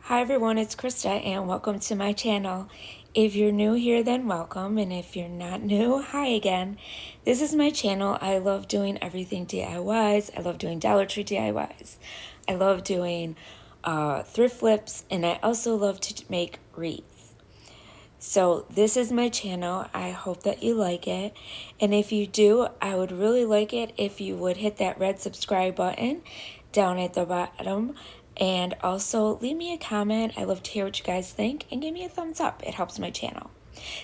Hi everyone, it's Krista and welcome to my channel. If you're new here, then welcome, and if you're not new, hi again. This is my channel. I love doing everything DIYs. I love doing Dollar Tree DIYs. I love doing thrift flips, and I also love to make wreaths. So this is my channel. I hope that you like it. And if you do, I would really like it if you would hit that red subscribe button down at the bottom. And also leave me a comment. I love to hear what you guys think, and give me a thumbs up. It helps my channel.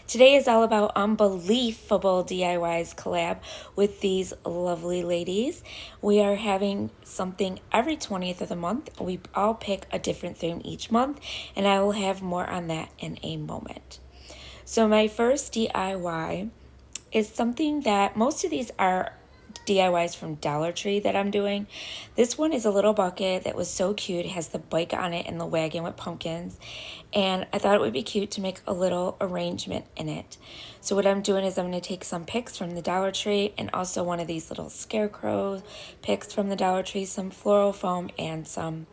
Today is all about UnbeLEAFable DIYs collab with these lovely ladies. We are having something every 20th of the month. We all pick a different theme each month, and I will have more on that in a moment. So my first DIY is something that most of these are DIYs from Dollar Tree that I'm doing. This one is a little bucket that was so cute. It has the bike on it and the wagon with pumpkins. And I thought it would be cute to make a little arrangement in it. So what I'm doing is I'm going to take some picks from the Dollar Tree and also one of these little scarecrow picks from the Dollar Tree, some floral foam and some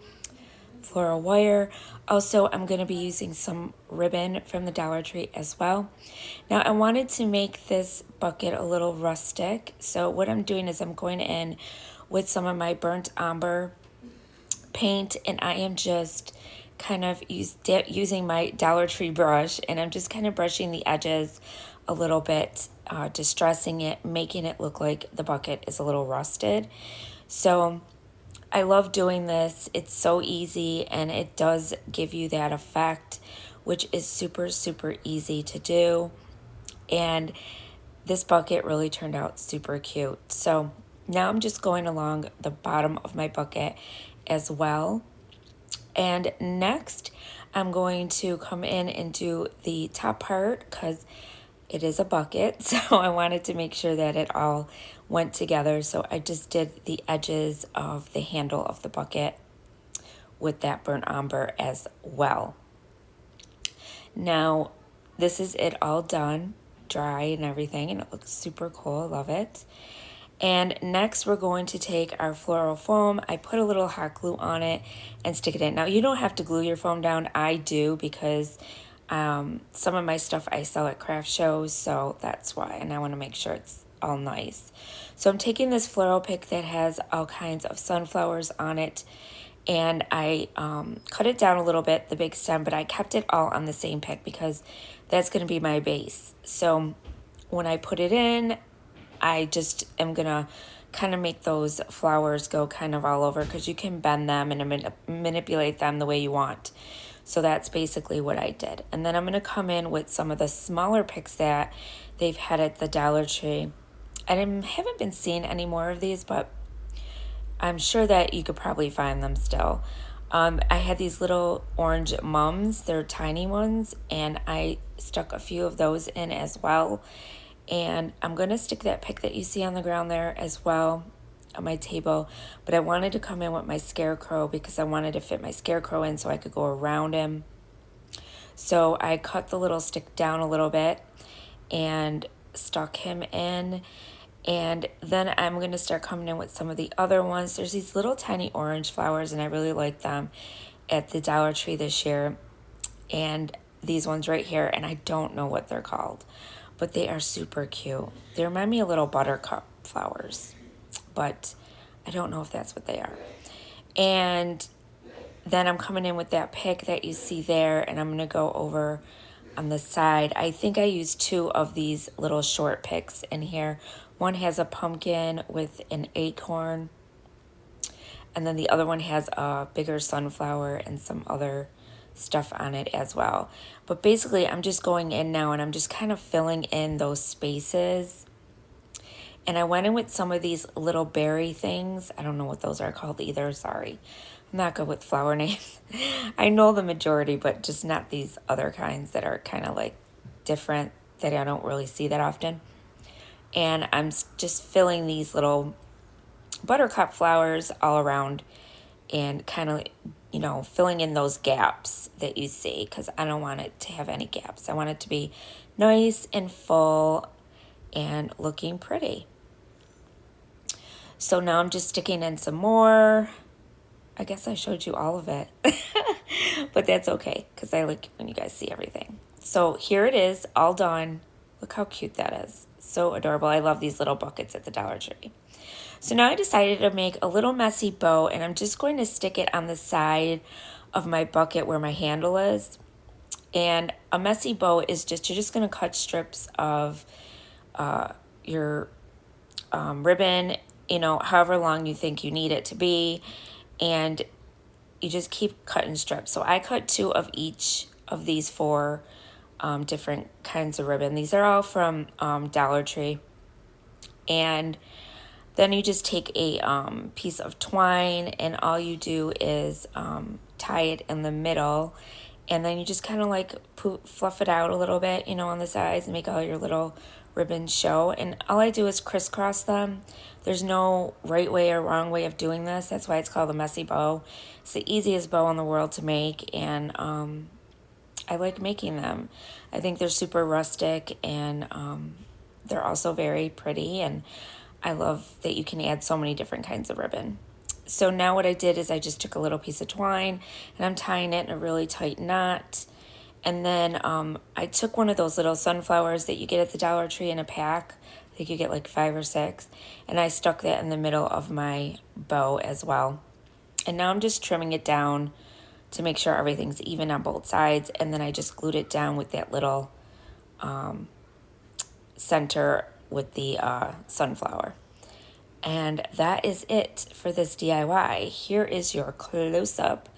floral wire. Also, I'm going to be using some ribbon from the Dollar Tree as well. Now, I wanted to make this bucket a little rustic. So what I'm doing is I'm going in with some of my burnt umber paint, and I am just kind of using my Dollar Tree brush, and I'm just kind of brushing the edges a little bit, distressing it, making it look like the bucket is a little rusted. So I love doing this. It's so easy, and it does give you that effect, which is super, super easy to do. And this bucket really turned out super cute. So now I'm just going along the bottom of my bucket as well. And next, I'm going to come in and do the top part because it is a bucket, so I wanted to make sure that it all went together. So I just did the edges of the handle of the bucket with that burnt umber as well. Now, this is it all done, dry and everything, and it looks super cool. I love it. And next, we're going to take our floral foam. I put a little hot glue on it and stick it in. Now, you don't have to glue your foam down. I do because some of my stuff I sell at craft shows, so that's why, and I want to make sure it's all nice. So I'm taking this floral pick that has all kinds of sunflowers on it, and I cut it down a little bit, the big stem, but I kept it all on the same pick because that's going to be my base. So when I put it in, I just am going to kind of make those flowers go kind of all over, because you can bend them and manipulate them the way you want. So that's basically what I did. And then I'm going to come in with some of the smaller picks that they've had at the Dollar Tree. I haven't been seeing any more of these, but I'm sure that you could probably find them still. I had these little orange mums. They're tiny ones, and I stuck a few of those in as well. And I'm going to stick that pick that you see on the ground there as well on my table, but I wanted to come in with my scarecrow because I wanted to fit my scarecrow in so I could go around him. So I cut the little stick down a little bit and stuck him in, and then I'm going to start coming in with some of the other ones. There's these little tiny orange flowers, and I really like them at the Dollar Tree this year, and these ones right here, and I don't know what they're called, but they are super cute. They remind me of little buttercup flowers, but I don't know if that's what they are. And then I'm coming in with that pick that you see there, and I'm going to go over on the side. I think I used two of these little short picks in here. One has a pumpkin with an acorn, and then the other one has a bigger sunflower and some other stuff on it as well. But basically, I'm just going in now, and I'm just kind of filling in those spaces. And I went in with some of these little berry things. I don't know what those are called either. Sorry. I'm not good with flower names. I know the majority, but just not these other kinds that are kind of like different that I don't really see that often. And I'm just filling these little buttercup flowers all around and kind of, filling in those gaps that you see, because I don't want it to have any gaps. I want it to be nice and full and looking pretty. So now I'm just sticking in some more. I guess I showed you all of it. but that's okay because I like when you guys see everything. So here it is, all done. Look how cute that is. So adorable. I love these little buckets at the Dollar Tree. So now I decided to make a little messy bow, and I'm just going to stick it on the side of my bucket where my handle is. And a messy bow is just, you're just going to cut strips of your ribbon, you know, however long you think you need it to be, and you just keep cutting strips. So I cut 2 of each of these 4 different kinds of ribbon. These are all from Dollar Tree. And then you just take a piece of twine, and all you do is tie it in the middle, and then you just kind of like fluff it out a little bit, you know, on the sides, and make all your little ribbons show. And all I do is crisscross them. There's no right way or wrong way of doing this. That's why it's called a messy bow. It's the easiest bow in the world to make, and I like making them. I think they're super rustic, and they're also very pretty, and I love that you can add so many different kinds of ribbon. So now what I did is I just took a little piece of twine, and I'm tying it in a really tight knot. And then I took one of those little sunflowers that you get at the Dollar Tree in a pack. I think you get like 5 or 6. And I stuck that in the middle of my bow as well. And now I'm just trimming it down to make sure everything's even on both sides. And then I just glued it down with that little center with the sunflower. And that is it for this DIY. Here is your close-up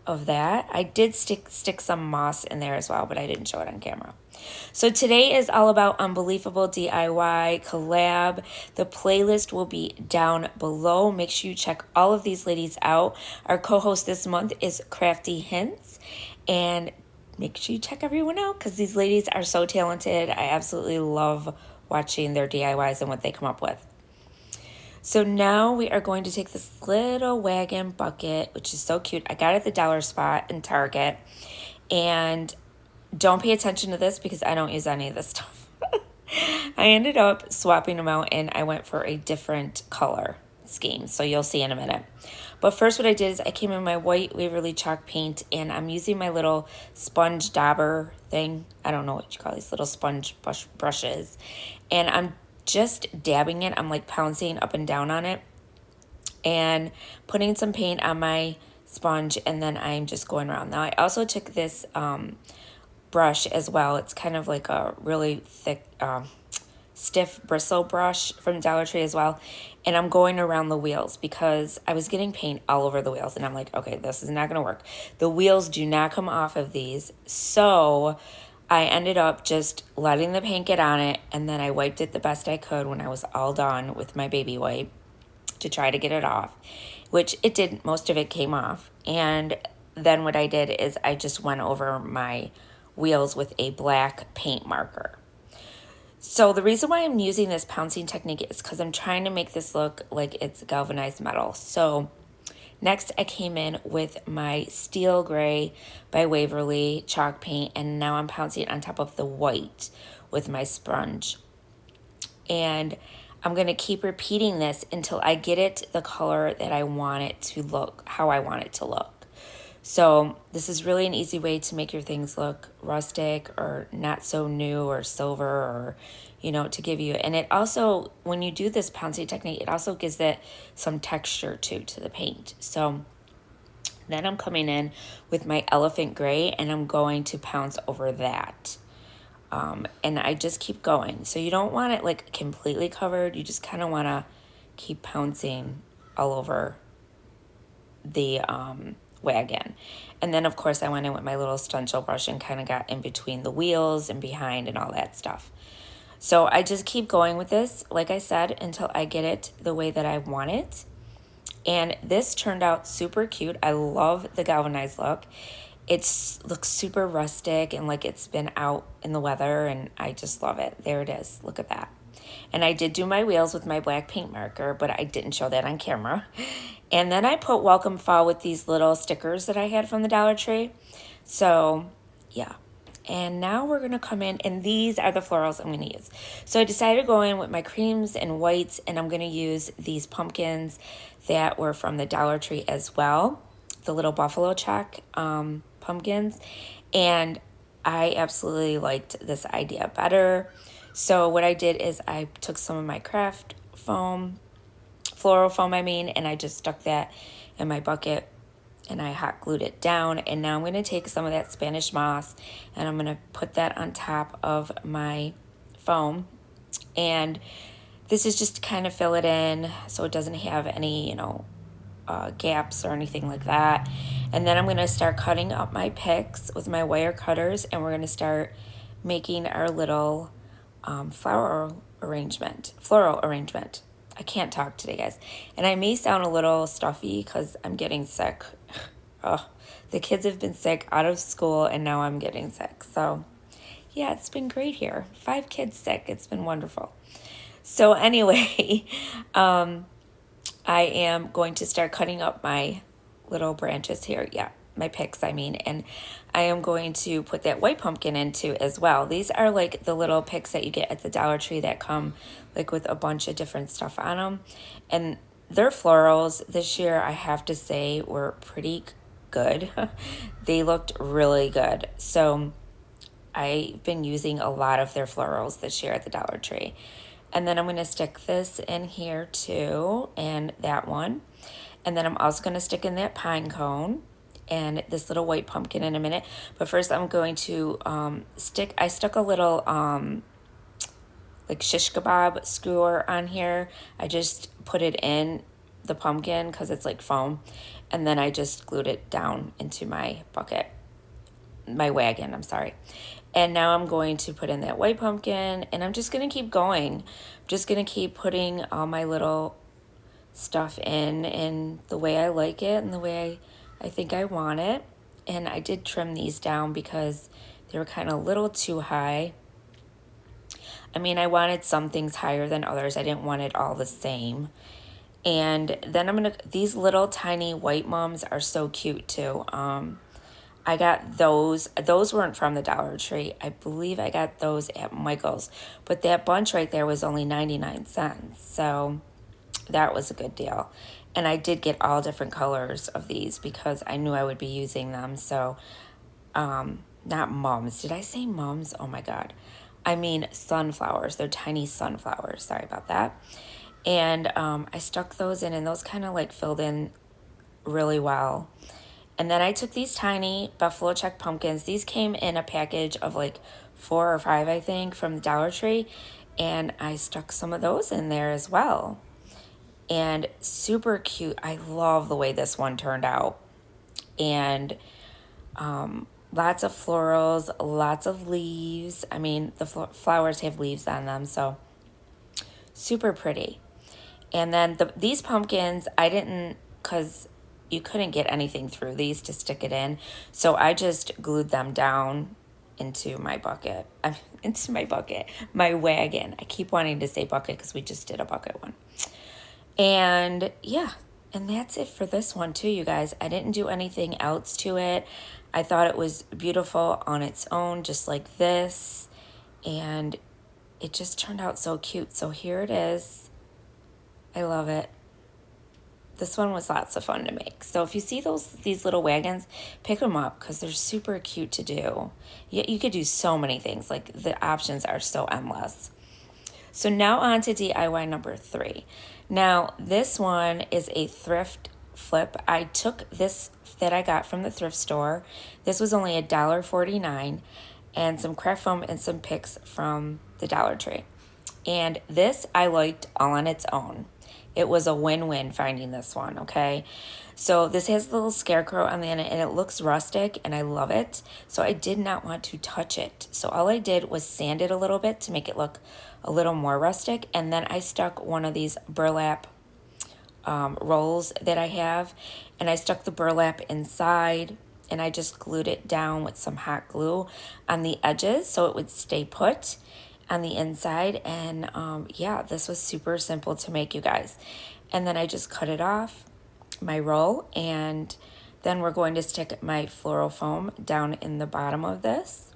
of that. I did stick some moss in there as well, but I didn't show it on camera. So today is all about UnbeLEAFable DIY collab. The playlist will be down below. Make sure you check all of these ladies out. Our co-host this month is Crafty Hints, and make sure you check everyone out because these ladies are so talented. I absolutely love watching their DIYs and what they come up with. So now we are going to take this little wagon bucket, which is so cute. I got it at the dollar spot in Target. And don't pay attention to this because I don't use any of this stuff. I ended up swapping them out, and I went for a different color scheme. So you'll see in a minute. But first what I did is I came in my white Waverly chalk paint, and I'm using my little sponge dauber thing. I don't know what you call these little sponge brushes. And I'm just dabbing it. I'm like pouncing up and down on it and putting some paint on my sponge, and then I'm just going around. Now I also took this brush as well. It's kind of like a really thick stiff bristle brush from Dollar Tree as well, and I'm going around the wheels because I was getting paint all over the wheels, and I'm like, okay, this is not gonna work. The wheels do not come off of these, so I ended up just letting the paint get on it, and then I wiped it the best I could when I was all done with my baby wipe to try to get it off, which it did. Most of it came off. And then what I did is I just went over my wheels with a black paint marker. So the reason why I'm using this pouncing technique is because I'm trying to make this look like it's galvanized metal. So next, I came in with my Steel Gray by Waverly chalk paint, and now I'm pouncing on top of the white with my sponge. And I'm going to keep repeating this until I get it the color that I want it to look, how I want it to look. So this is really an easy way to make your things look rustic or not so new or silver, or, you know, to give you, and it also, when you do this pouncing technique, it also gives it some texture too to the paint. So then I'm coming in with my Elephant Gray, and I'm going to pounce over that. And I just keep going. So you don't want it like completely covered. You just kind of want to keep pouncing all over the wagon. And then of course I went in with my little stencil brush and kind of got in between the wheels and behind and all that stuff. So I just keep going with this, like I said, until I get it the way that I want it. And this turned out super cute. I love the galvanized look. It looks super rustic and like it's been out in the weather, and I just love it. There it is. Look at that. And I did do my wheels with my black paint marker, but I didn't show that on camera. And then I put Welcome Fall with these little stickers that I had from the Dollar Tree. So, yeah. And now we're going to come in, and these are the florals I'm going to use. So I decided to go in with my creams and whites, and I'm going to use these pumpkins that were from the Dollar Tree as well. The little buffalo check pumpkins, and I absolutely liked this idea better. So what I did is I took some of my craft foam, floral foam and I just stuck that in my bucket and I hot glued it down. And now I'm going to take some of that Spanish moss and I'm going to put that on top of my foam. And this is just to kind of fill it in so it doesn't have any, gaps or anything like that. And then I'm going to start cutting up my picks with my wire cutters, and we're going to start making our little floral arrangement. I can't talk today, guys. And I may sound a little stuffy because I'm getting sick. Oh, the kids have been sick out of school, and now I'm getting sick. So, yeah, it's been great here. 5 kids sick. It's been wonderful. So anyway, I am going to start cutting up my little branches here. Yeah, my picks, and I am going to put that white pumpkin into as well. These are like the little picks that you get at the Dollar Tree that come like with a bunch of different stuff on them. And their florals this year, I have to say, were pretty good. They looked really good. So I've been using a lot of their florals this year at the Dollar Tree. And then I'm going to stick this in here too, and that one. And then I'm also going to stick in that pine cone and this little white pumpkin in a minute. But first I'm going to I stuck a little like shish kebab skewer on here. I just put it in the pumpkin because it's like foam. And then I just glued it down into my wagon, I'm sorry. And now I'm going to put in that white pumpkin, and I'm just going to keep going. I'm just going to keep putting all my little stuff in the way I like it and the way I think I want it. And I did trim these down because they were kind of a little too high. I wanted some things higher than others. I didn't want it all the same. And then these little tiny white mums are so cute too. I got those. Those weren't from the Dollar Tree. I believe I got those at Michael's. But that bunch right there was only 99 cents. So that was a good deal. And I did get all different colors of these because I knew I would be using them. So, not mums. Did I say mums? Oh my God. I mean sunflowers. They're tiny sunflowers. Sorry about that. And I stuck those in, and those kind of like filled in really well. And then I took these tiny buffalo check pumpkins. These came in a package of like 4 or 5, I think, from the Dollar Tree. And I stuck some of those in there as well. And super cute. I love the way this one turned out. And lots of florals, lots of leaves. The flowers have leaves on them, so super pretty. And then these pumpkins, I didn't, because you couldn't get anything through these to stick it in. So I just glued them down into my bucket. My wagon. I keep wanting to say bucket because we just did a bucket one. And yeah, and that's it for this one too, you guys. I didn't do anything else to it. I thought it was beautiful on its own, just like this. And it just turned out so cute. So here it is. I love it. This one was lots of fun to make. So if you see these little wagons, pick them up because they're super cute to do. You could do so many things. Like the options are so endless. So now on to DIY number 3. Now this one is a thrift flip. I took this that I got from the thrift store. This was only $1.49, and some craft foam and some picks from the Dollar Tree. And this I liked all on its own. It was a win-win finding this one, okay? So this has a little scarecrow on the end, and it looks rustic, and I love it. So I did not want to touch it. So all I did was sand it a little bit to make it look a little more rustic, and then I stuck one of these burlap rolls that I have, and I stuck the burlap inside, and I just glued it down with some hot glue on the edges so it would stay put on the inside. And yeah, this was super simple to make, you guys. And then I just cut it off, my roll, and then we're going to stick my floral foam down in the bottom of this.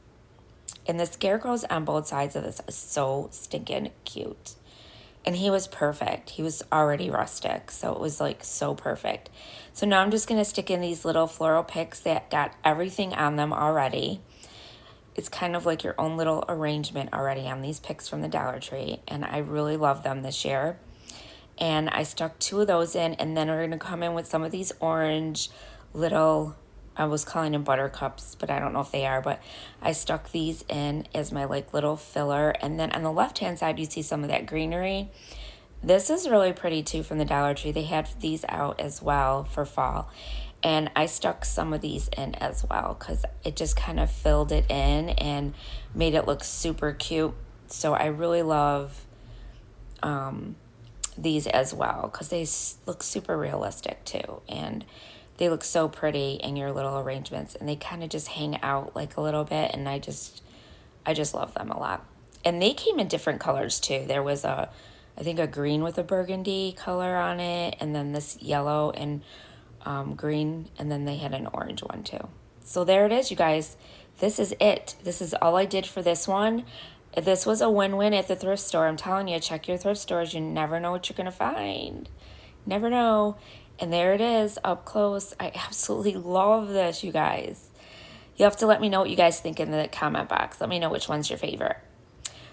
And the scarecrows on both sides of this is so stinking cute. And he was perfect. He was already rustic, so it was like so perfect. So now I'm just going to stick in these little floral picks that got everything on them already. It's kind of like your own little arrangement already on these picks from the Dollar Tree, and I really love them this year. And I stuck 2 of those in, and then we're going to come in with some of these orange little, I was calling them buttercups, but I don't know if they are, but I stuck these in as my like little filler. And then on the left hand side you see some of that greenery. This is really pretty too from the Dollar Tree. They had these out as well for fall, and I stuck some of these in as well because it just kind of filled it in and made it look super cute. So I really love these as well because they look super realistic too, and they look so pretty in your little arrangements, and they kind of just hang out like a little bit, and I just love them a lot. And they came in different colors too. There was I think a green with a burgundy color on it, and then this yellow and green, and then they had an orange one too. So there it is, you guys. This is it. This is all I did for this one. This was a win-win at the thrift store. I'm telling you, check your thrift stores. You never know what you're going to find. Never know. And there it is, up close. I absolutely love this, you guys. You have to let me know what you guys think in the comment box. Let me know which one's your favorite.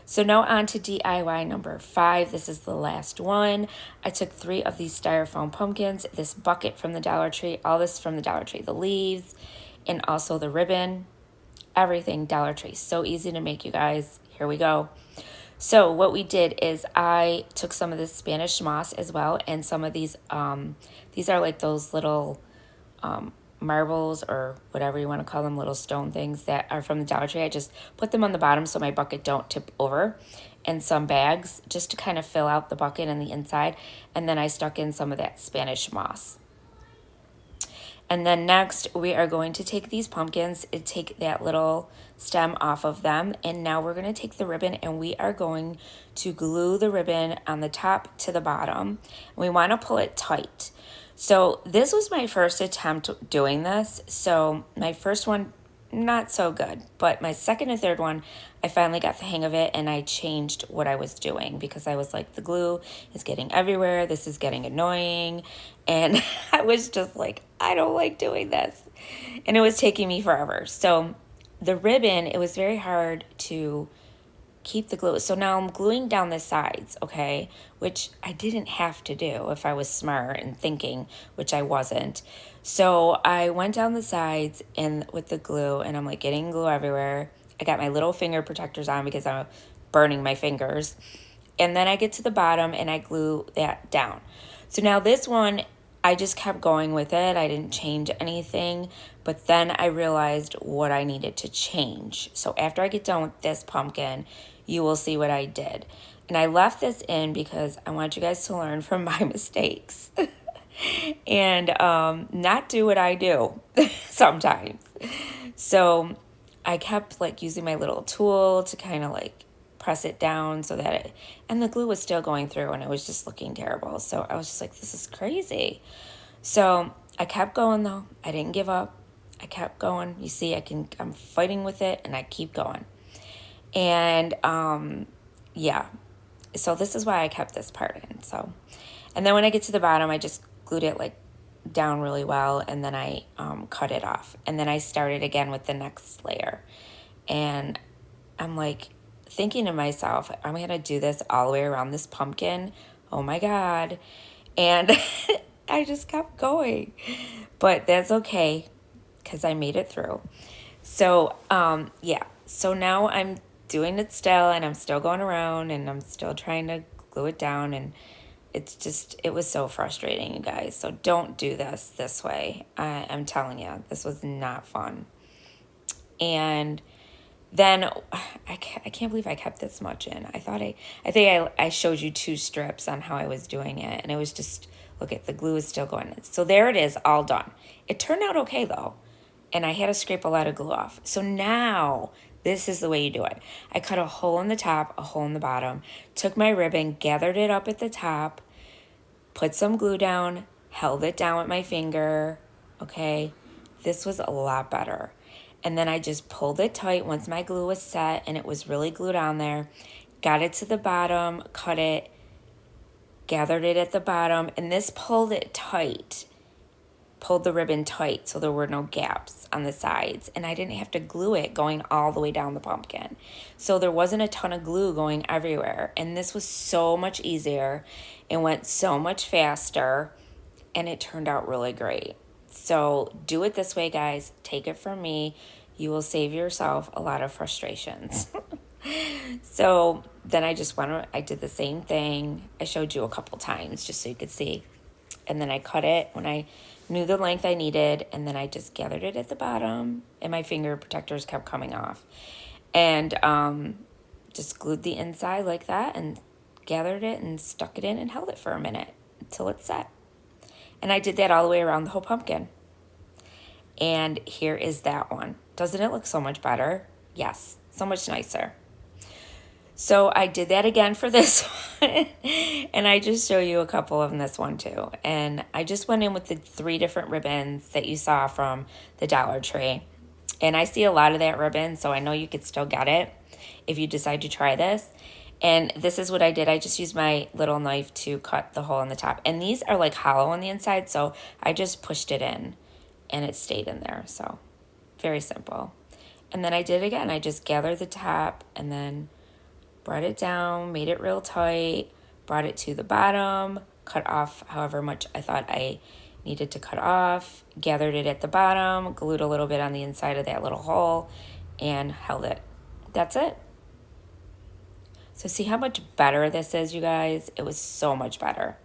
So now on to DIY number 5. This is the last one. I took 3 of these styrofoam pumpkins, this bucket from the Dollar Tree, all this from the Dollar Tree, the leaves, and also the ribbon, everything Dollar Tree. So easy to make, you guys. Here we go. So what we did is I took some of this Spanish moss as well, and some of these are like those little marbles or whatever you want to call them, little stone things that are from the Dollar Tree. I just put them on the bottom so my bucket don't tip over, and some bags just to kind of fill out the bucket and the inside. And then I stuck in some of that Spanish moss. And then next we are going to take these pumpkins and take that little stem off of them. And now we're going to take the ribbon and we are going to glue the ribbon on the top to the bottom. We want to pull it tight. So this was my first attempt doing this. So my first one, not so good, but my second and third one, I finally got the hang of it, and I changed what I was doing because I was like, the glue is getting everywhere. This is getting annoying. And I was just like, I don't like doing this. And it was taking me forever. So the ribbon, it was very hard to keep the glue. So now I'm gluing down the sides, okay, which I didn't have to do if I was smart and thinking, which I wasn't. So I went down the sides and with the glue, and I'm like getting glue everywhere. I got my little finger protectors on because I'm burning my fingers. And then I get to the bottom and I glue that down. So now this one, I just kept going with it. I didn't change anything, but then I realized what I needed to change. So after I get done with this pumpkin, you will see what I did. And I left this in because I want you guys to learn from my mistakes and not do what I do sometimes. So I kept like using my little tool to kind of like press it down so that and the glue was still going through and it was just looking terrible. So I was just like, this is crazy. So I kept going though. I didn't give up. I kept going. You see, I'm fighting with it and I keep going. And yeah, so this is why I kept this part in. So, and then when I get to the bottom, I just glued it like down really well, and then I cut it off. And then I started again with the next layer. And I'm like thinking to myself, I'm going to do this all the way around this pumpkin. Oh my God. And I just kept going. But that's okay because I made it through. So, yeah. So now I'm doing it still, and I'm still going around, and I'm still trying to glue it down, and it was so frustrating, you guys. So don't do this way. I'm telling you, this was not fun. And then I can't believe I kept this much in. I think I showed you 2 strips on how I was doing it, and it was just, look at the glue is still going in. So there it is, all done. It turned out okay though, and I had to scrape a lot of glue off. So now this is the way you do it. I cut a hole in the top, a hole in the bottom, took my ribbon, gathered it up at the top, put some glue down, held it down with my finger, okay? This was a lot better. And then I just pulled it tight once my glue was set and it was really glued on there, got it to the bottom, cut it, gathered it at the bottom, and this pulled it tight, pulled the ribbon tight so there were no gaps on the sides, and I didn't have to glue it going all the way down the pumpkin. So there wasn't a ton of glue going everywhere, and this was so much easier. It went so much faster, and it turned out really great. So do it this way, guys. Take it from me. You will save yourself a lot of frustrations. So then I did the same thing. I showed you a couple times just so you could see. And then I cut it when I knew the length I needed, and then I just gathered it at the bottom, and my finger protectors kept coming off. And just glued the inside like that and gathered it and stuck it in and held it for a minute until it's set. And I did that all the way around the whole pumpkin. And here is that one. Doesn't it look so much better? Yes, so much nicer. So I did that again for this one, and I just show you a couple of this one too. And I just went in with the 3 different ribbons that you saw from the Dollar Tree. And I see a lot of that ribbon, so I know you could still get it if you decide to try this. And this is what I did. I just used my little knife to cut the hole in the top. And these are like hollow on the inside, so I just pushed it in and it stayed in there. So very simple. And then I did it again. I just gathered the top and then brought it down, made it real tight, brought it to the bottom, cut off however much I thought I needed to cut off, gathered it at the bottom, glued a little bit on the inside of that little hole, and held it. That's it. So see how much better this is, you guys? It was so much better.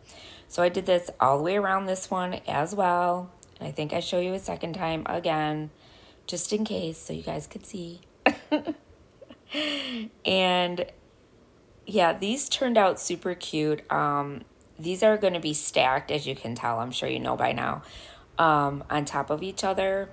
So I did this all the way around this one as well. And I think I show you a second time again, just in case, so you guys could see. And yeah, these turned out super cute. These are going to be stacked, as you can tell. I'm sure you know by now, on top of each other.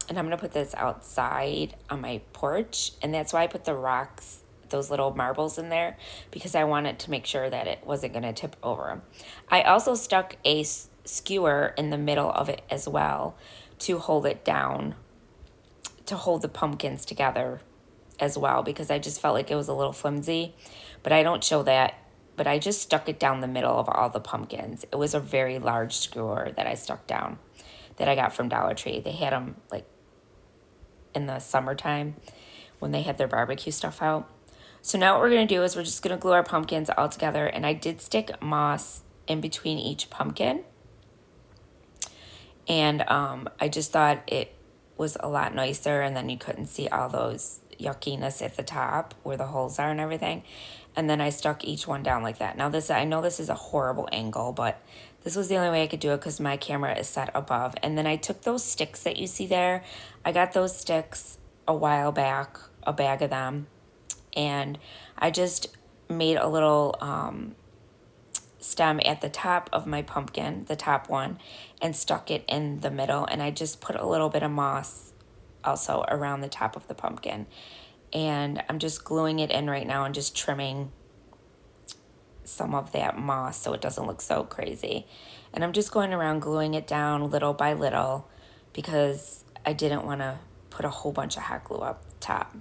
And I'm going to put this outside on my porch. And that's why I put the rocks, those little marbles in there, because I wanted to make sure that it wasn't going to tip over. I also stuck a skewer in the middle of it as well to hold it down, to hold the pumpkins together as well, because I just felt like it was a little flimsy. But I don't show that, but I just stuck it down the middle of all the pumpkins. It was a very large skewer that I stuck down that I got from Dollar Tree. They had them like in the summertime when they had their barbecue stuff out. So now what we're going to do is we're just going to glue our pumpkins all together. And I did stick moss in between each pumpkin. And I just thought it was a lot nicer, and then you couldn't see all those yuckiness at the top where the holes are and everything. And then I stuck each one down like that. Now I know this is a horrible angle, but this was the only way I could do it because my camera is set above. And then I took those sticks that you see there. I got those sticks a while back, a bag of them. And I just made a little stem at the top of my pumpkin, the top one, and stuck it in the middle. And I just put a little bit of moss also around the top of the pumpkin. And I'm just gluing it in right now and just trimming some of that moss so it doesn't look so crazy. And I'm just going around gluing it down little by little because I didn't want to put a whole bunch of hot glue up top.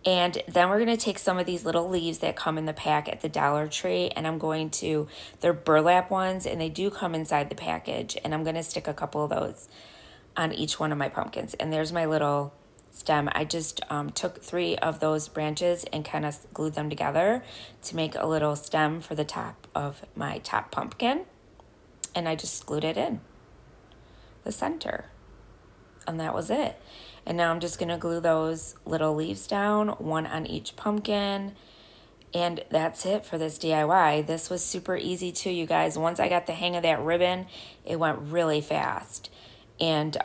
And then we're going to take some of these little leaves that come in the pack at the Dollar Tree, and they're burlap ones, and they do come inside the package. And I'm going to stick a couple of those on each one of my pumpkins. And there's my little stem. I just took 3 of those branches and kind of glued them together to make a little stem for the top of my top pumpkin. And I just glued it in the center. And that was it. And now I'm just going to glue those little leaves down, one on each pumpkin. And that's it for this DIY. This was super easy too, you guys. Once I got the hang of that ribbon, it went really fast. And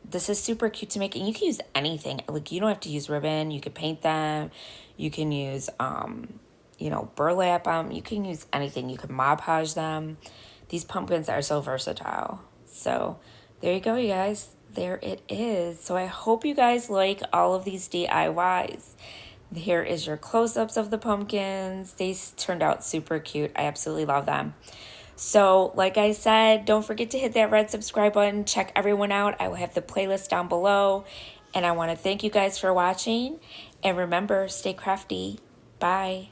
this is super cute to make. And you can use anything. Like, you don't have to use ribbon. You could paint them. You can use, burlap them. You can use anything. You can Mod Podge them. These pumpkins are so versatile. So there you go, you guys. There it is. So I hope you guys like all of these DIYs. Here is your close-ups of the pumpkins. They turned out super cute. I absolutely love them. So like I said, don't forget to hit that red subscribe button. Check everyone out. I will have the playlist down below. And I want to thank you guys for watching. And remember, stay crafty. Bye.